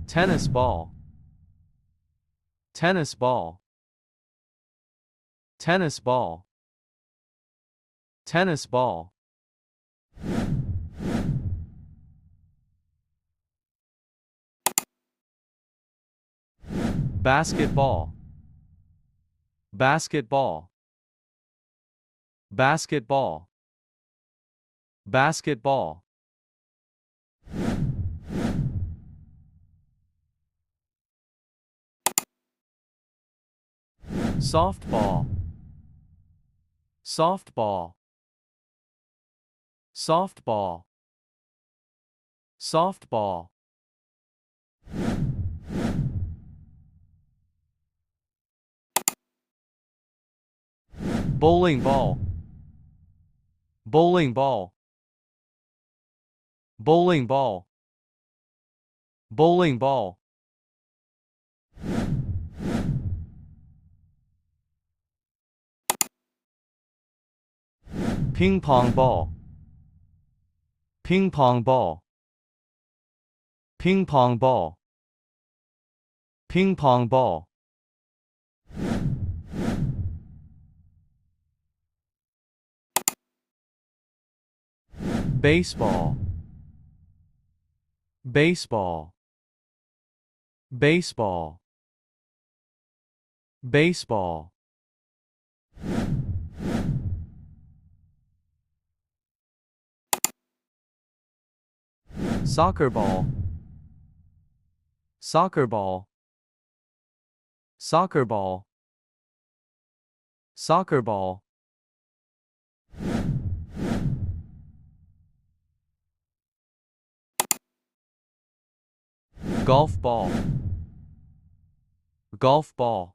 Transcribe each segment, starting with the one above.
tennis ball, tennis ball, tennis ball, tennis ball. Basketball, basketball, basketball, basketball. Softball, softball, softball, softball. Bowling ball, bowling ball, bowling ball, bowling ball. Ping pong ball, ping pong ball, ping pong ball, ping pong ball. Baseball, baseball, baseball, baseball. Soccer ball, soccer ball, soccer ball, soccer ball. Golf ball, golf ball,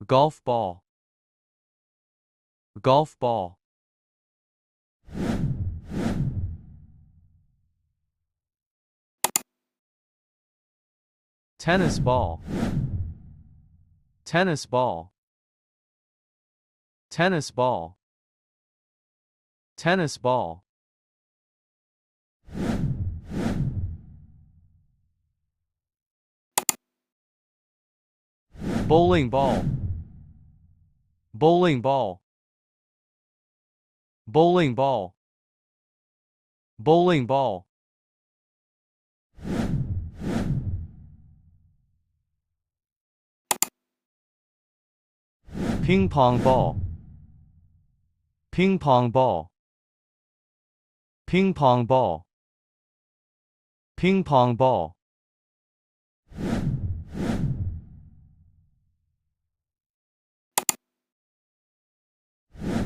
golf ball, golf ball. Tennis ball, tennis ball, tennis ball, tennis ball. Bowling ball, bowling ball, bowling ball, bowling ball. Ping pong ball, ping pong ball, ping pong ball, ping pong ball.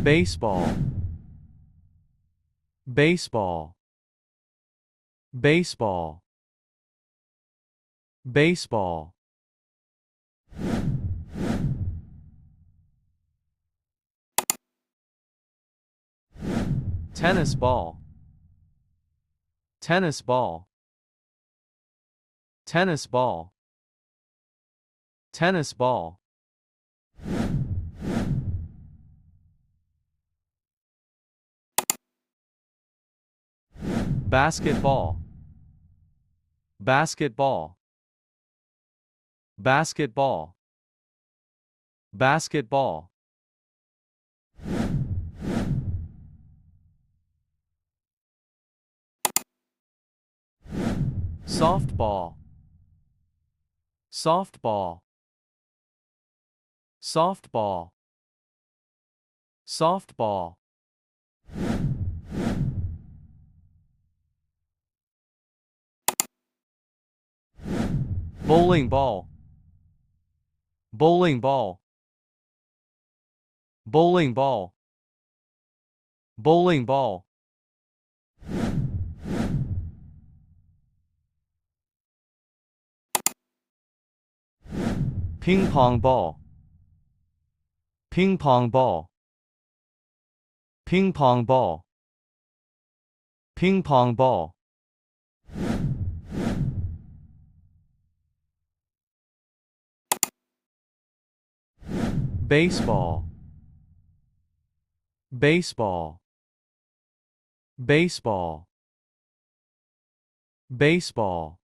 Baseball, baseball, baseball, baseball. Tennis ball, tennis ball, tennis ball, tennis ball. Basketball, basketball, basketball, basketball. Softball, softball, softball, softball. Bowling ball, bowling ball, bowling ball, bowling ball. Ping pong ball, ping pong ball, ping pong ball, ping pong ball. Baseball, baseball, baseball, baseball.